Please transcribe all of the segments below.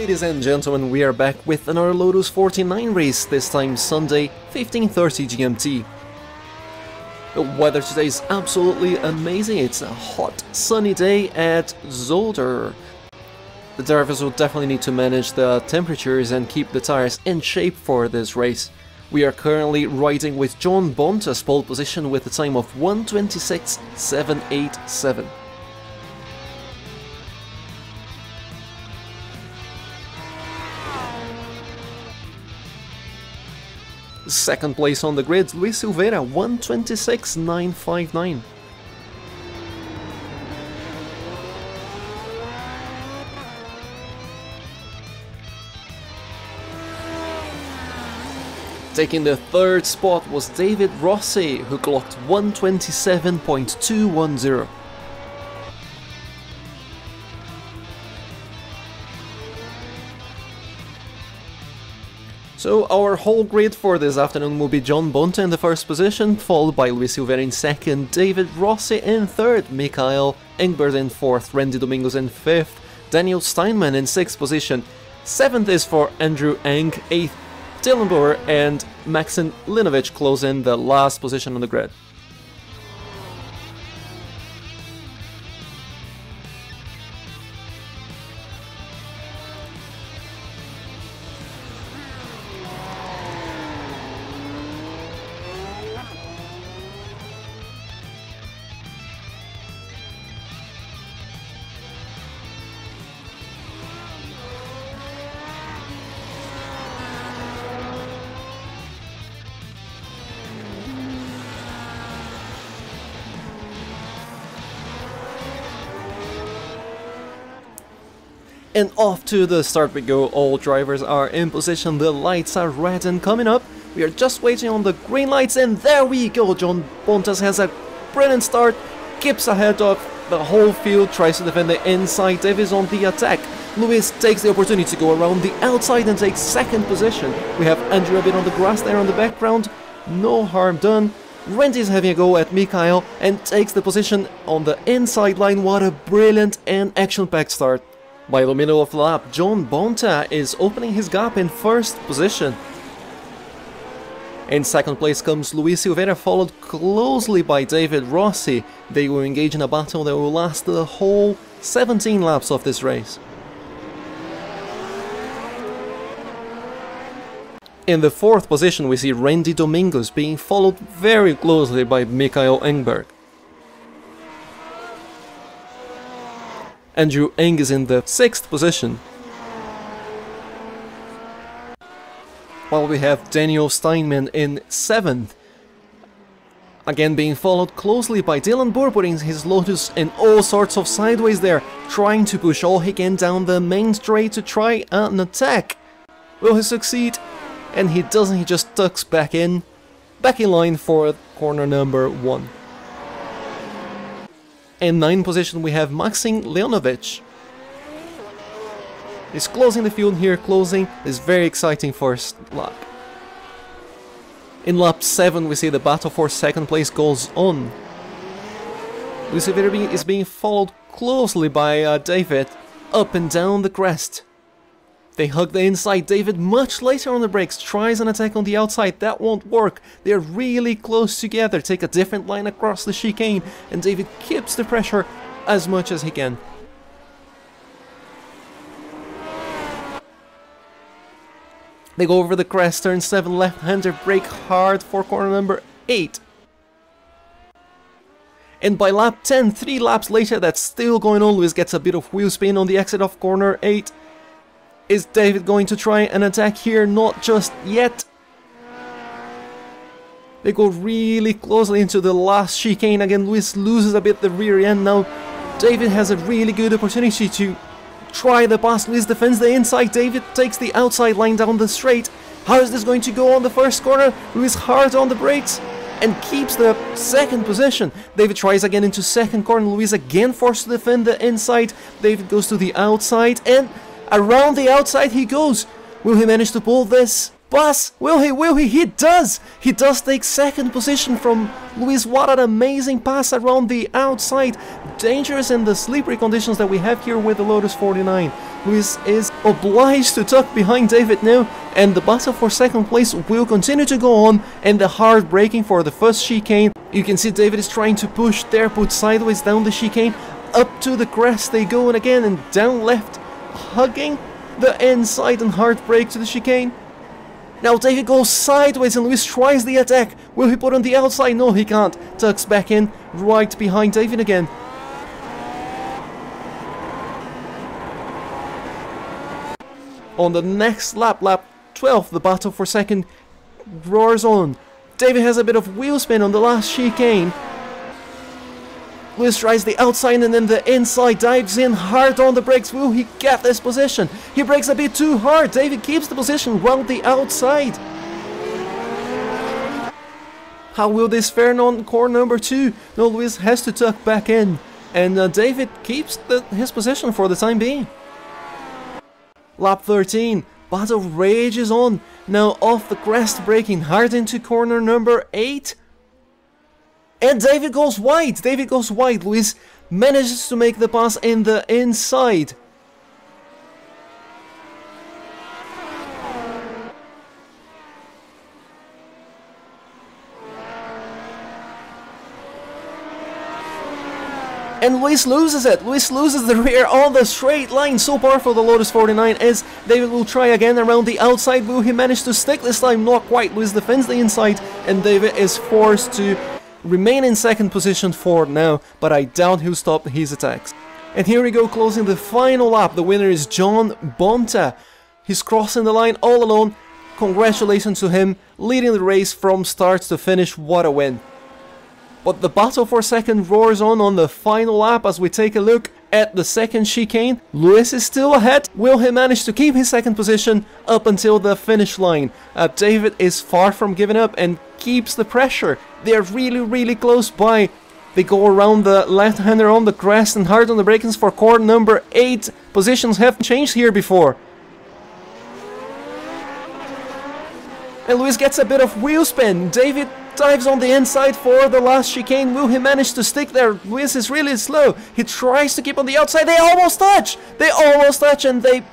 Ladies and gentlemen, we are back with another Lotus 49 race, this time Sunday, 15:30 GMT. The weather today is absolutely amazing. It's a hot, sunny day at Zolder. The drivers will definitely need to manage the temperatures and keep the tires in shape for this race. We are currently riding with John Bonta's pole position with a time of 1:26.787. Second place on the grid, Luis Silveira, 1:26.959. Taking the third spot was David Rossi, who clocked 1:27.210. So our whole grid for this afternoon will be John Bonta in the first position, followed by Luis Silveira in second, David Rossi in third, Mikael Engberg in fourth, Randy Domingos in fifth, Daniel Steineman in sixth position. Seventh is for Andrew Eng, eighth Dilon Buhr, and Maxim Leonovich close in the last position on the grid. And off to the start we go. All drivers are in position, the lights are red and coming up. We are just waiting on the green lights, and there we go. John Bontas has a brilliant start, keeps ahead of the whole field, tries to defend the inside. Davis on the attack. Luis takes the opportunity to go around the outside and takes second position. We have Andrew a bit on the grass there on the background, no harm done. Randy's having a go at Mikael and takes the position on the inside line. What a brilliant and action-packed start. By the middle of the lap, John Bonta is opening his gap in first position. In second place comes Luis Silveira, followed closely by David Rossi. They will engage in a battle that will last the whole 17 laps of this race. In the fourth position we see Randy Domingos being followed very closely by Mikael Engberg. Andrew Eng is in the sixth position, while we have Daniel Steineman in seventh, again being followed closely by Dilon Buhr, putting his Lotus in all sorts of sideways there, trying to push all he can down the main straight to try an attack. Will he succeed? And he doesn't, he just tucks back in line for corner number 1. In ninth position we have Maxim Leonovich. He's closing the field here, closing is very exciting first lap. In lap 7 we see the battle for second place goes on. Luis Silveira is being followed closely by David, up and down the crest. They hug the inside. David much later on the brakes tries an attack on the outside. That won't work. They're really close together. Take a different line across the chicane, and David keeps the pressure as much as he can. They go over the crest, turn 7 left-hander, brake hard for corner number 8. And by lap 10, 3 laps later, that's still going on. Luis gets a bit of wheel spin on the exit of corner 8. Is David going to try an attack here? Not just yet. They go really closely into the last chicane. Again, Luis loses a bit the rear end. Now David has a really good opportunity to try the pass. Luis defends the inside. David takes the outside line down the straight. How is this going to go on the first corner? Luis hard on the brakes and keeps the second position. David tries again into second corner. Luis again forced to defend the inside. David goes to the outside, and around the outside he goes. Will he manage to pull this pass? Will he? Will he? He does! He does take second position from Luis. What an amazing pass around the outside. dangerous in the slippery conditions that we have here with the Lotus 49. Lewis is obliged to tuck behind David now, and the battle for second place will continue to go on, and the hard braking for the first chicane. You can see David is trying to push there, put sideways down the chicane, up to the crest they go, and again, and down left, hugging the inside and hard brake to the chicane. Now David goes sideways and Lewis tries the attack. Will he put on the outside? No, he can't. Tucks back in, right behind David again. On the next lap, lap 12, the battle for second roars on. David has a bit of wheel spin on the last chicane. Lewis tries the outside and then the inside, dives in hard on the brakes. Will he get this position? He brakes a bit too hard. David keeps the position round the outside. How will this fare on corner number 2? No, Lewis has to tuck back in, and David keeps his position for the time being. Lap 13, battle rages on. Now off the crest, braking hard into corner number 8. And David goes wide. David goes wide. Lewis manages to make the pass in the inside. And Lewis loses it. Lewis loses the rear on the straight line. So powerful the Lotus 49 is. David will try again around the outside. Will he manage to stick this time? Not quite. Lewis defends the inside, and David is forced to remain in second position for now, but I doubt he'll stop his attacks. And here we go, closing the final lap. The winner is John Bonta. He's crossing the line all alone. Congratulations to him, leading the race from start to finish. What a win. But the battle for second roars on the final lap as we take a look at the second chicane. Lewis is still ahead. Will he manage to keep his second position up until the finish line? David is far from giving up and keeps the pressure. They're really close by. They go around the left-hander on the crest and hard on the brakes for corner number 8. Positions haven't changed here before. And Lewis gets a bit of wheel spin. David dives on the inside for the last chicane. Will he manage to stick there? Lewis is really slow. He tries to keep on the outside. They almost touch! They almost touch, and they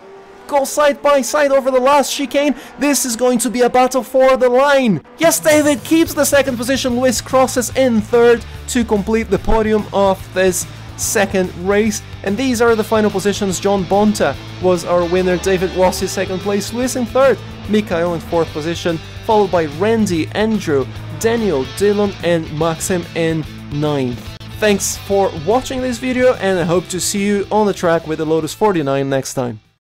go side by side over the last chicane. This is going to be a battle for the line. Yes, David keeps the second position. Lewis crosses in third to complete the podium of this second race. And these are the final positions. John Bonta was our winner. David Rossi second place. Lewis in third. Mikael in fourth position, followed by Randy, Andrew, Daniel, Dilon and Maxim in ninth. Thanks for watching this video, and I hope to see you on the track with the Lotus 49 next time.